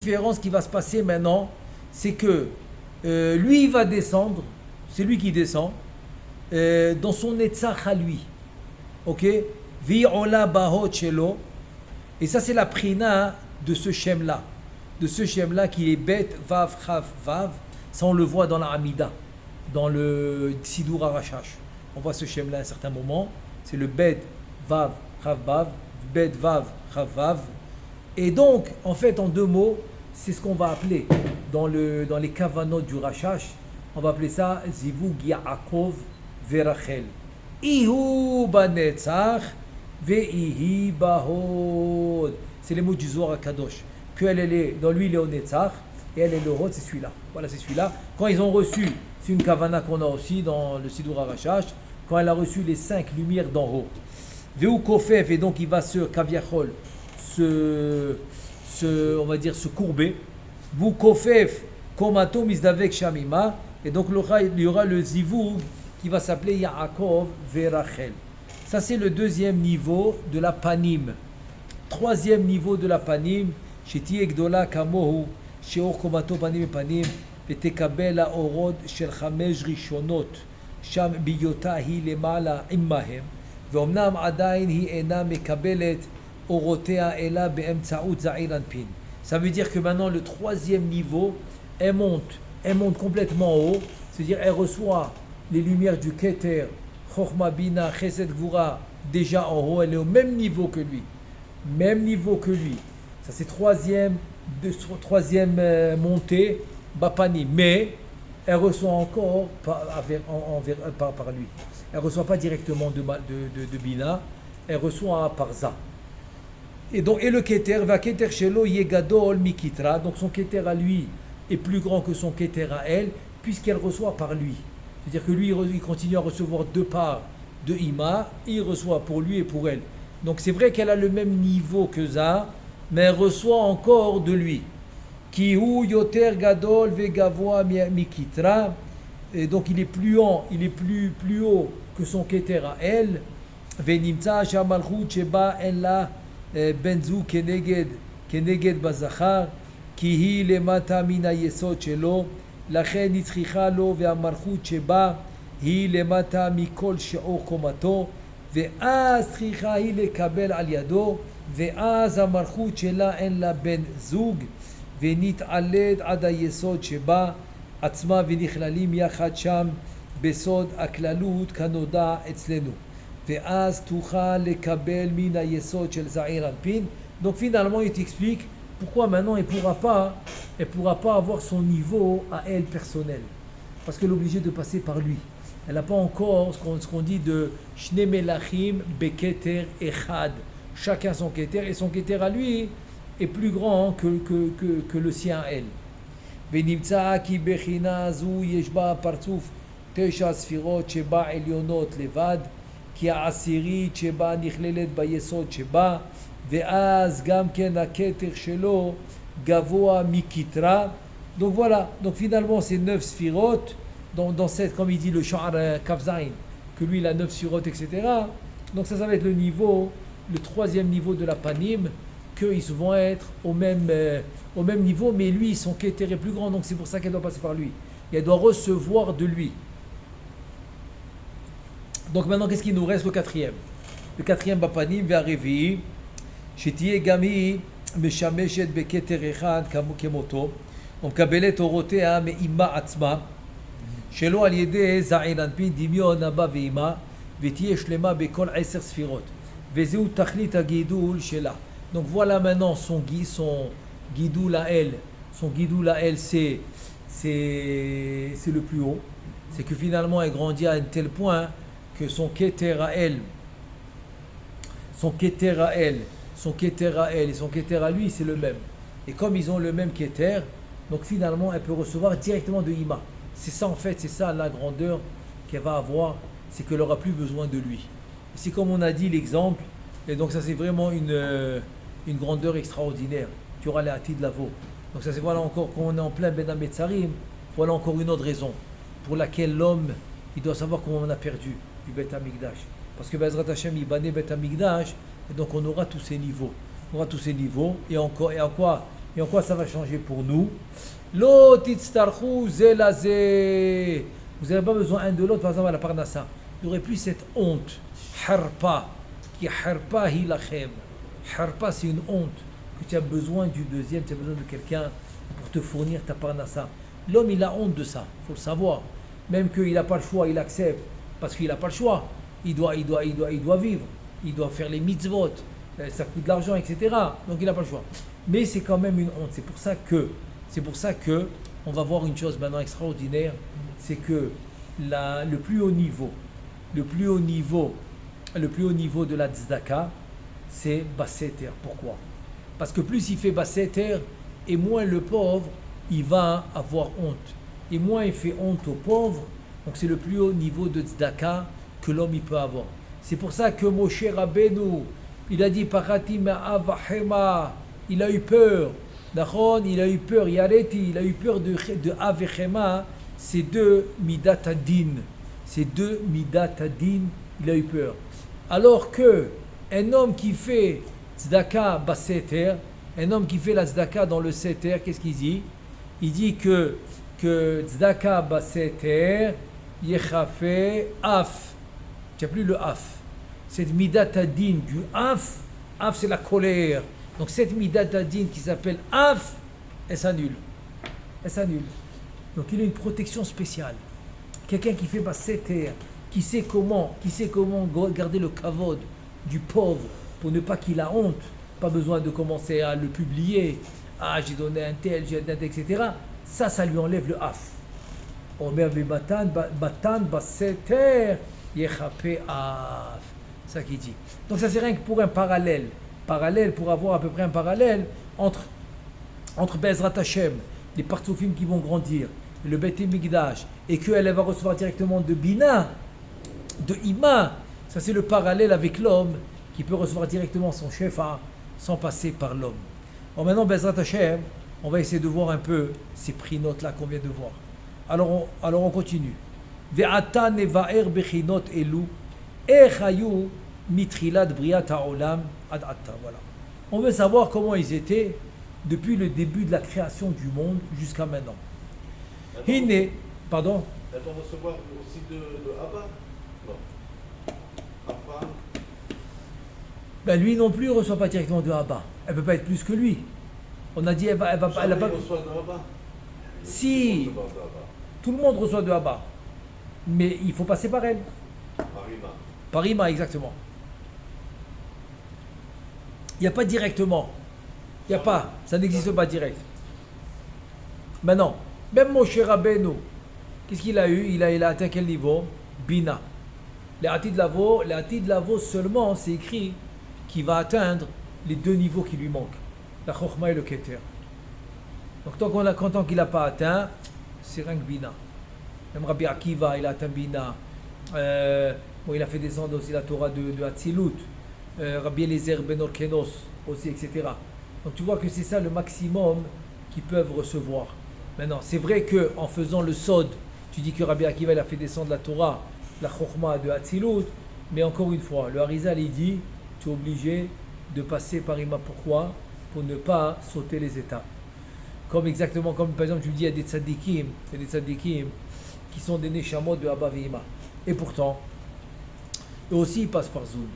différence qui va se passer maintenant, c'est que lui, il va descendre, c'est lui qui descend, dans son Netzach à lui. Ok? Vi'ola bahot shelo. Et ça, c'est la prina de ce Shem-là. De ce Shem-là qui est Bet, Vav, Chav, Vav. Ça, on le voit dans la Hamida, dans le Sidur Arashash. On voit ce Shem-là à un certain moment. C'est le Bet, Vav, Chav, Vav. Bet, Vav, Chav, Vav. Et donc, en fait, en deux mots, c'est ce qu'on va appeler dans les kavanot du Rashash, on va appeler ça Zivug Yaakov Verachel. Ihu banetzach veihi bahod. C'est les mots du Zohar HaKadosh. Que elle est, dans lui, il est au Netzach, et elle est le Hod, c'est celui-là. Voilà, c'est celui-là. Quand ils ont reçu, c'est une kavana qu'on a aussi dans le Sidur HaRashash, quand elle a reçu les 5 lumières d'en haut. Veu kofef, et donc il va se kaviachol, on va dire se courber. Vous kofef komato misdavek shamima, et donc il y aura le zivug qui va s'appeler Yaakov Verachel. Ça c'est le deuxième niveau de la panim. Troisième niveau de la panim, sheti egdola kamohu sheor komato panim panim vetekabel haorod shel chamesh rishonot sham biyota hi lemala immahem veomnam adayin hi ena mekabelet orotea ela beemtsaout za'ir anpin. Ça veut dire que maintenant le troisième niveau, elle monte complètement en haut, c'est-à-dire elle reçoit les lumières du Keter, Chochma Bina, Chesed Gvura, déjà en haut, elle est au même niveau que lui. Ça c'est troisième montée, Bapani, mais elle reçoit encore par lui. Elle ne reçoit pas directement de Bina, elle reçoit par Za. Et le Keter, va Keter Shelo Yegadol Mikitra, donc son Keter à lui est plus grand que son Keter à elle, puisqu'elle reçoit par lui. C'est-à-dire que lui, il continue à recevoir deux parts de Ima, il reçoit pour lui et pour elle. Donc c'est vrai qu'elle a le même niveau que Za, mais elle reçoit encore de lui. Kihu Yoter Gadol Vegavoa Mikitra, et donc il est plus haut que son Keter à elle. Venimtsa Shamalchut Sheba Ella Benzu Keneged Bazachar, Kihi Lemata Mina Yesod Shelo, Lachen Nitzricha Lo Ve'amarchut Sheba, Hi Lemata Mikol Sheor Komato, Ve'az Tricha Hi Lekabel Al Yado, Ve'az Amarchut Shela En La Ben Zug, Ve'nit Aled Ada Yesod Sheba, Atzma Ve'nichlalim Yachad Sham, Besod Aklalut Kanoda Etzlenu. Donc finalement il t'explique pourquoi maintenant elle pourra pas avoir son niveau à elle personnel, parce qu'elle est obligée de passer par lui. Elle n'a pas encore ce qu'on dit de Shne Melachim Beketer Echad, chacun son keter, et son keter à lui est plus grand que le sien à elle. Venimtsa ki bechina zu yeshba partzuf tesha sfirot sheba elionot levad כי העשירית שבה נכללת ביסוד שבה, ואז גם כן הכתר שלו גבוה מכתרה. Donc voilà, donc finalement c'est 9 sphirotes, dans cette, comme il dit le Sha'ar Kafzain, que lui il a 9 sphirotes, etc. Donc ça va être le troisième niveau de la panim, qu'ils vont être au même niveau, mais lui son keter est plus grand, donc c'est pour ça qu'elle doit passer par lui. Et elle doit recevoir de lui. Donc maintenant, qu'est-ce qu'il nous reste? Le quatrième. Le quatrième, Bapanim, Ve'arevi, Shetiye Gami, Meshameshet Beketer Echad, Kemoto, Omkabelet Orotea, Me'ima Atzma, Shelo Al Yede Za'ir Anpin, Dimion Abba Ve'ima, Vetiye Shlema Bekol 10 Sfirot, Vezeu Tachlit HaGidul Shela. Donc voilà maintenant son guidoul à elle. Son guidoul à elle, c'est le plus haut. C'est que finalement, elle grandit à un tel point que son keter à elle et son keter à lui, c'est le même. Et comme ils ont le même keter, donc finalement, elle peut recevoir directement de Ima. C'est ça en fait, c'est ça la grandeur qu'elle va avoir, c'est qu'elle n'aura plus besoin de lui. Et c'est comme on a dit l'exemple, et donc ça c'est vraiment une grandeur extraordinaire. Tu auras les Atid Lavo. Donc ça c'est voilà encore, quand on est en plein Ben Hametzarim, voilà encore une autre raison pour laquelle l'homme, il doit savoir comment on a perdu du Bet Hamikdash. Parce que Bezrat Hashem, il banait Bet Hamikdash, et donc on aura tous ces niveaux. Et en quoi Et en quoi ça va changer pour nous? Lo titztarchu ze la ze. Vous n'avez pas besoin un de l'autre, par exemple à la parnassa. Il n'y aurait plus cette honte. Harpa. Qui harpa hilachem. Harpa, c'est une honte. Que tu as besoin du deuxième, tu as besoin de quelqu'un pour te fournir ta parnassa. L'homme, il a honte de ça, il faut le savoir. Même qu'il n'a pas le choix, il accepte. Parce qu'il n'a pas le choix. Il doit vivre. Il doit faire les mitzvot. Ça coûte de l'argent, etc. Donc il n'a pas le choix. Mais c'est quand même une honte. C'est pour ça que on va voir une chose maintenant extraordinaire. C'est que le plus haut niveau de la tzedaka, c'est basseter. Pourquoi? Parce que plus il fait basseter, et moins le pauvre, il va avoir honte. Et moins il fait honte aux pauvres. Donc c'est le plus haut niveau de tzedaka que l'homme il peut avoir. C'est pour ça que Moshe Rabbeinu, il a dit Parati ma'avachema, il a eu peur. Nachon, il a eu peur. Yareti, il a eu peur de avechema. C'est deux midat adin. C'est deux midat adin. Il a eu peur. Alors que un homme qui fait tzedaka basseter, un homme qui fait la tzedaka dans le seter, qu'est-ce qu'il dit? Il dit que tzedaka basseter yechafe af. Tu n'as plus le af. Cette midat adin du af c'est la colère. Donc cette midat adin qui s'appelle af, elle s'annule. Donc il a une protection spéciale. Quelqu'un qui fait basseter, qui sait comment garder le kavod du pauvre pour ne pas qu'il a honte. Pas besoin de commencer à le publier. Ah, j'ai donné un tel, j'ai donné un tel, etc. Ça lui enlève le af. Omer batan basseter yechape af. C'est ça qu'il dit. Donc ça c'est rien que pour un parallèle. Pour avoir à peu près un parallèle entre Bezrat Hashem, les partsoufim qui vont grandir, le Beit Mikdash, et qu'elle va recevoir directement de Bina, de Ima. Ça c'est le parallèle avec l'homme qui peut recevoir directement son shefa sans passer par l'homme. Alors maintenant, Bezrat Hashem, on va essayer de voir un peu ces prix-notes là qu'on vient de voir. Alors on continue. Ve'ata nevaer bechinot elu echayu mitrilat briat ha'olam ad atta. Voilà. On veut savoir comment ils étaient depuis le début de la création du monde jusqu'à maintenant. Hine, pardon. Elles vont recevoir aussi de Abba? Non. Abba? Ben lui non plus ne reçoit pas directement de Abba. Elle ne peut pas être plus que lui. On a dit elle va pas. Reçoit de Abba? Si. Tout le monde reçoit de Abba. Mais il faut passer par elle. Par Ima, exactement. Il n'y a pas directement. Il n'y a pas. Ça n'existe pas direct. Maintenant, même Moshe Rabbeinu, qu'est-ce qu'il a eu? Il a atteint quel niveau? Bina. Les Atid Lavo seulement, c'est écrit qu'il va atteindre les deux niveaux qui lui manquent. La Chokhma et le Keter. Donc tant qu'il n'a pas atteint, c'est rien que Bina. Même Rabbi Akiva, il a atteint Bina. Il a fait descendre aussi la Torah de Hatzilut. Rabbi Eliezer ben Orkenos aussi, etc. Donc tu vois que c'est ça le maximum qu'ils peuvent recevoir. Maintenant, c'est vrai qu'en faisant le Sod, tu dis que Rabbi Akiva il a fait descendre la Torah, la Chokhma de Hatzilut, mais encore une fois, le Harizal il dit, tu es obligé de passer par Ima. Pourquoi? Pour ne pas sauter les étapes. Exactement comme par exemple tu dis, il y a des tzadikim qui sont des neshamot de Abba et Ima. Et pourtant, eux aussi ils passent par Zoul.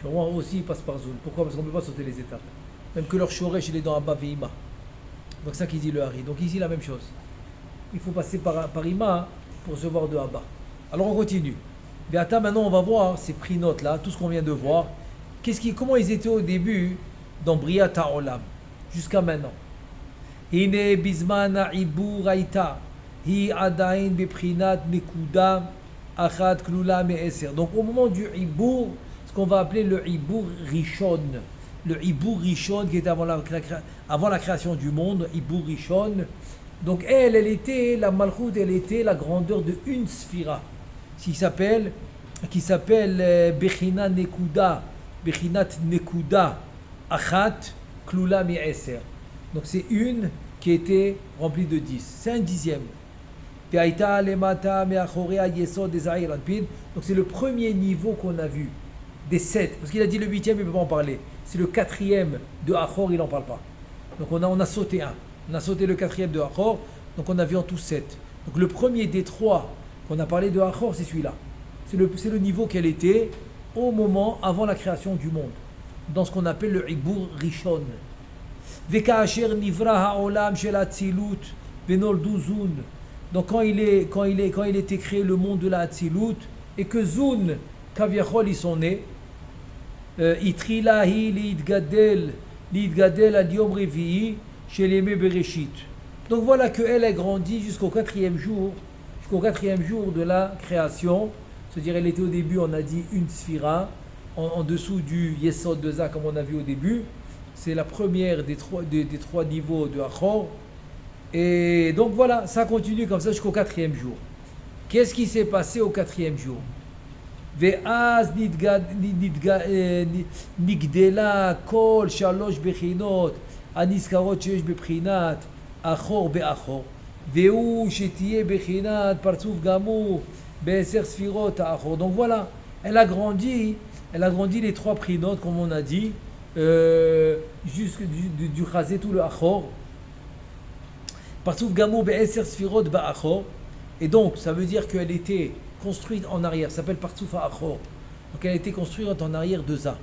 Tu vois, eux aussi ils passent par Zoul. Pourquoi? Parce qu'on ne peut pas sauter les étapes. Même que leur shoresh il est dans Abba et Ima. Donc ça qui dit le Hari. Donc ici la même chose. Il faut passer par Ima pour recevoir de Abba. Alors on continue. Beata, maintenant on va voir ces prix notes là, tout ce qu'on vient de voir. Comment ils étaient au début dans Briat Ha'olam jusqu'à maintenant. Hine bizman ibur aita hi adain beprinat nekuda achat klula me'eser. Donc au moment du ibur, ce qu'on va appeler le ibur rishon. Le ibur rishon qui était avant la création du monde, ibur rishon. Donc elle était, la malchut, elle était la grandeur de une sphira qui s'appelle Bechina Nekuda, Bechinat Nekuda, Achat, Klula Mi'eser. Donc c'est une qui était remplie de 10. C'est un dixième. Donc c'est le premier niveau qu'on a vu, des 7. Parce qu'il a dit le 8e, il ne peut pas en parler. C'est le 4e de Achor, il n'en parle pas. Donc on a sauté un. On a sauté le quatrième de Achor, donc on a vu en tout 7. Donc le premier des 3 qu'on a parlé de Achor, c'est celui-là. C'est le niveau qu'elle était au moment avant la création du monde, dans ce qu'on appelle le Ibour Rishon. Veka'asher nivra ha'olam shel Atzilut venoldu Zun. Donc quand il était créé le monde de la Atzilut, et que Zun, Kaviachol, ils sont nés, Itrilahi li'itgadel ad yom revi'i shel yemei bereshit. Donc voilà qu'elle a grandi jusqu'au quatrième jour de la création. C'est-à-dire elle était au début, on a dit une sphira, en dessous du Yesod de Za, comme on a vu au début. C'est la première des trois niveaux de Achor. Et donc voilà, ça continue comme ça jusqu'au quatrième jour. Qu'est-ce qui s'est passé au quatrième jour? Ve'az nigdela kol shalosh bechinot aniskarot sheyesh bebchinat achor be'achor ve'u shetiye bechinat partzuf gamur be'eser sfirot achor. Donc voilà, elle a grandi les 3 prinotes comme on a dit, jusque du chazé tout le achor. Partzuf gamur be'eser sfirot ba'achor. Et donc, ça veut dire qu'elle était construite en arrière. Ça s'appelle Partzuf ha'achor. Donc, elle a été construite en arrière de Za.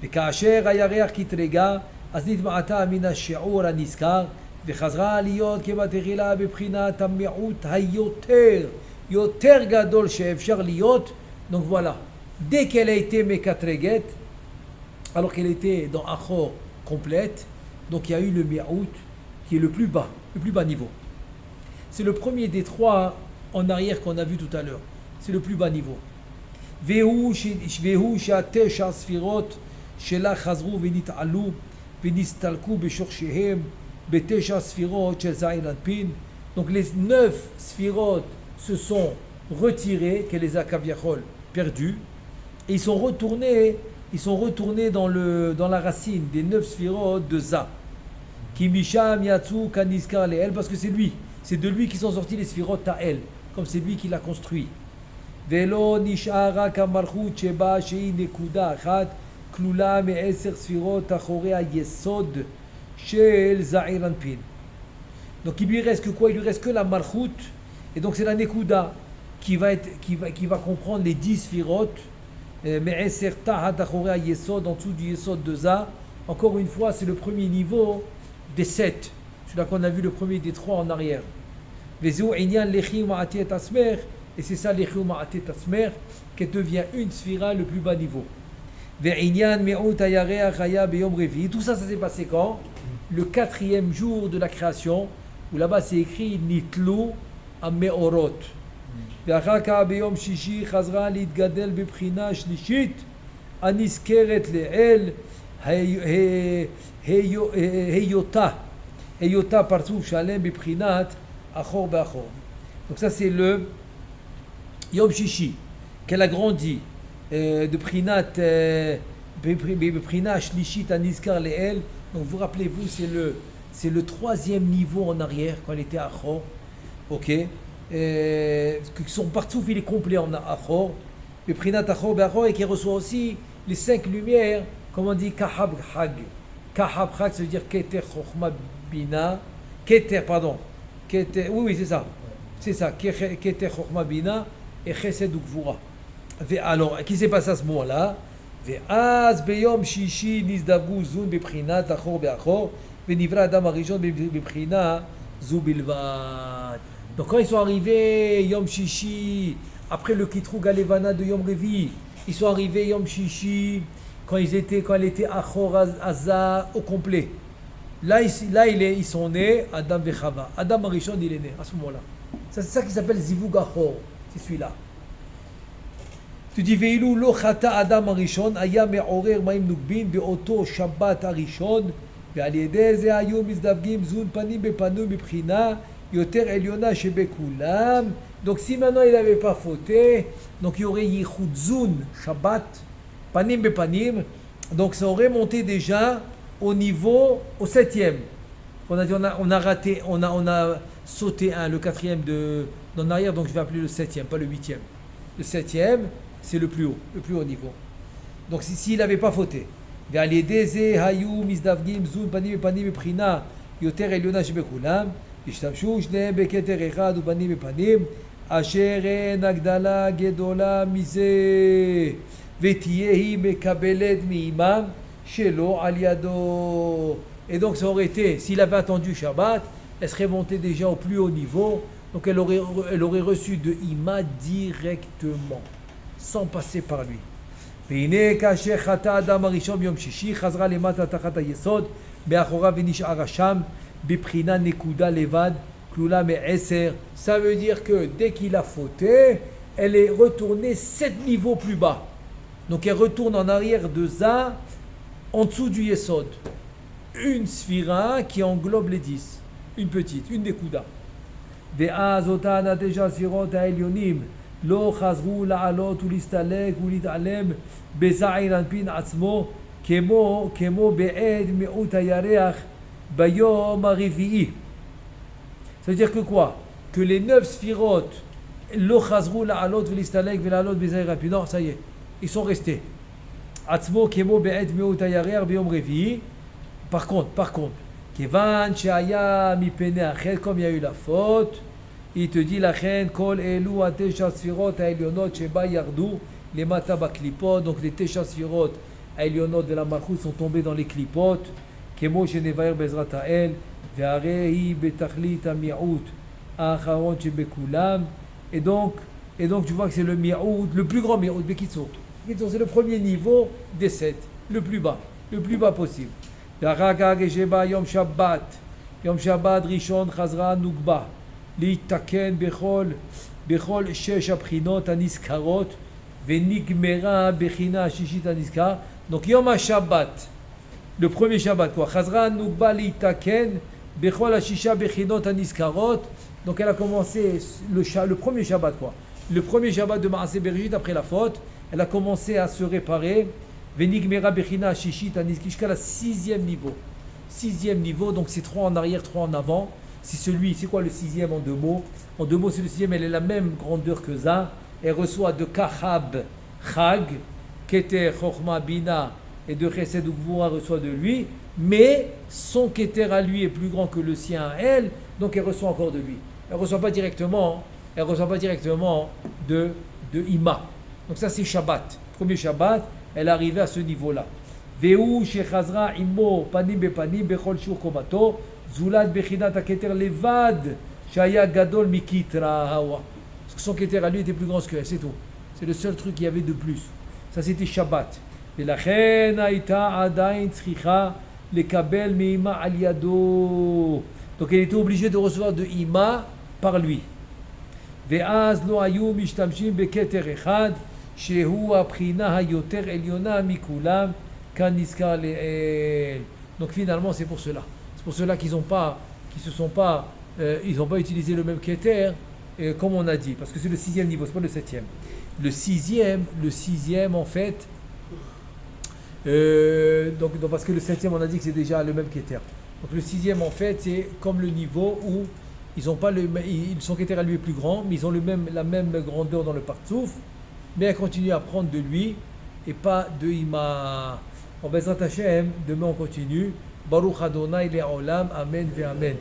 וכאשר הירח קטרגה, אז נתמעטה מן השיעור הנזכר, וחזרה להיות כבתחילה בבחינת המיעוט יותר גדול שאפשר להיות. Donc voilà, dès qu'elle a été Mekatreget, alors qu'elle était dans Achor complète, donc il y a eu le mi'out qui est le plus bas niveau. C'est le premier des 3 en arrière qu'on a vu tout à l'heure. C'est le plus bas niveau. Vehu she'atesha sfirot shela chazru v'nit'alu v'nistalku b'shorsheihem betesha sfirot shel Za'ir Anpin. Donc les 9 sfirot se sont retirés, qu'elle les a kaviachol perdus, et ils sont retournés dans la racine des 9 sfirot de Za. Ki misham yatsu kaniskar le'el, parce que c'est de lui qui sont sortis les sfirot ta'el, comme c'est lui qui l'a construit. Velo nishara kamarchut sheba shei nekuda achat klula me'eser sfirot achorei hayesod shel Za'ir Anpin. Donc il lui reste que quoi? Il lui reste que la marchut, et donc c'est la nekuda qui va comprendre les 10 sfirot me'eser tahat achorei hayesod, en dessous du yesod de Za. Encore une fois, c'est le premier niveau des 7. Celui-là qu'on a vu le premier des 3 en arrière. Et c'est ça l'Echi Ma'atet Asmer qui devient une sphira le plus bas niveau. Tout ça s'est passé quand? Le 4e jour de la création, où là-bas c'est écrit Nitlu Ameorot. ואחר ביום שישי חזרה להתגדל בבחינה שלישית הנזכרת לאל היותה פרצוף שלם בבחינת אחור באחור. Donc ça c'est le Yom Shishi qu'elle a grandi de Prinat Beprinat Shlishit Anizkar Le'el. Donc vous rappelez-vous, c'est le 3e niveau en arrière quand elle était à Achor. Ok, son partout il est complet en Achor, Beprinat Achor Be'achor, et qui reçoit aussi les 5 lumières, comme on dit Kahab Chag. Kahab Chag, ça veut dire Keter Chochma Bina. Keter, pardon. Keter, oui, c'est ça. C'est ça. Keter Chochma Bina et Chesed Ukvura. Alors, qu'est-ce qui s'est passé à ce moment-là? ואז ביום שישי נזדווגו זון בבחינת אחור באחור ונברא אדם הראשון בבחינה זו בלבד. Donc quand ils sont arrivés Yom Shishi, après le Kitrug Alevana de Yom Revi, ils sont arrivés Yom Shishi quand elle était Achor Aza au complet. Là ils sont nés Adam Vechava. Adam Arishon il est né à ce moment-là. C'est ça qui s'appelle Zivug Achor. C'est celui-là. Tu dis Veilou lo chata Adam Arishon aya me'orer ma'im nukbin be'oto Shabbat Arishon ve'al yedei ze hayu mizdavgim zun panim bepanim bebchina yoter elyona shebekulam. Donc si maintenant il n'avait pas fauté, donc il y aurait yichud zun Shabbat panim bepanim, donc ça aurait monté déjà au 7e. On a dit on a raté, on a sauté le 4e d'en arrière, donc je vais appeler le 7e, pas le 8e. Le 7e, c'est le plus haut niveau. Donc s'il n'avait pas fauté. ועל ידי זה היו מזדווגים זון פנים בפנים מבחינה יותר עליונה שבכולם, השתמשו שניהם בכתר אחד ופנים בפנים, אשר אין הגדלה גדולה מזה, ותהיה היא מקבלת מעימם שלא על ידו. Et donc ça aurait été, s'il avait attendu Shabbat, elle serait montée déjà au plus haut niveau, donc elle aurait reçu de Ima directement, sans passer par lui. והנה כאשר חטא האדם הראשון ביום שישי, חזרה למטה תחת היסוד, מאחוריו ונשארה שם, בבחינה נקודה לבד, כלולה מ10. Ça veut dire que dès qu'il a fauté, elle est retournée 7 niveaux plus bas. Donc elle retourne en arrière de ça, en dessous du yesod. Une sphira qui englobe les 10. Une petite, une nekuda. ואז אותן 9 ספירות העליונים לא חזרו לעלות ולהסתלק ולהתעלם בזעיר אנפין עצמו כמו בעת מיעוט הירח ביום הרביעי. Ça veut dire que quoi? Que les 9 sphirotes לא חזרו לעלות ולהסתלק ולעלות בזעיר אנפין. Non, ça y est, ils sont restés. עצמו כמו בעת מיעוט הירח ביום רביעי. Par contre, כיוון שהיה מפני החטא, comme il y a eu la faute, il te dit לכן כל אלו 9 ספירות העליונות שבה ירדו למטה בקליפות. Donc les 9 ספירות העליונות de la malchut sont tombées dans les קליפות, כמו שנבהר בעזרת האל, והרי היא בתכלית המיעוט האחרון שבכולם. Et donc tu vois que c'est le mi'oud, le plus grand mi'oud, בקיצור. C'est le premier niveau des 7, le plus bas possible. ואחר כך כשבא יום שבת ראשון חזרה נוגבה להתתקן בכל 6 הבחינות הנזכרות ונגמרה בחינה השישית הנזכר. Donc יום השבת, le premier Shabbat quoi, חזרה נוגבה להתתקן בכל 6 הבחינות הנזכרות. Donc elle a commencé le premier Shabbat quoi, le premier Shabbat de Maaseh Bereshit après la faute, elle a commencé à se réparer. Venigmera Bechina Shishit jusqu'à la 6e niveau. 6e niveau, donc c'est 3 en arrière, 3 en avant. C'est quoi le 6e en 2 mots? En 2 mots, c'est le 6e, elle est la même grandeur que ça. Elle reçoit de Kahab, Chag, Keter, Chochma, Bina et de Chesed ou Gvura reçoit de lui. Mais son Keter à lui est plus grand que le sien à elle, donc elle reçoit encore de lui. Elle ne reçoit pas directement de Ima. Donc ça c'est Shabbat. Premier Shabbat. Elle est arrivée à ce niveau-là. והוא שחזרה עמו פנים בפנים בכל שיעור קומתו, זולת בחינת הכתר לבד שהיה גדול מכתרה ההוא. Parce que son keter à lui était plus grand que elle, c'est tout. C'est le seul truc qu'il y avait de plus. Ça c'était Shabbat. ולכן הייתה עדיין צריכה לקבל מאימה על ידו. Donc elle était obligée de recevoir de Ima par lui. ואז לא היו משתמשים בכתר אחד, שהוא הבחינה היותר עליונה מכולם, כאן נזכר לאל. Donc finalement c'est pour cela qu'ils n'ont pas utilisé le même keter comme on a dit, parce que c'est le 6e niveau, c'est pas le 7e. Le 6e en fait, donc parce que le 7e on a dit que c'est déjà le même keter. Donc le 6e en fait c'est comme le niveau où ils sont keter à lui est plus grand, mais ils ont la même grandeur dans le partsouf. Mais elle continue à prendre de lui et pas de Ima. En Bezrat Hashem, demain on continue. Baruch Adonai Le'olam, Amen ve Amen.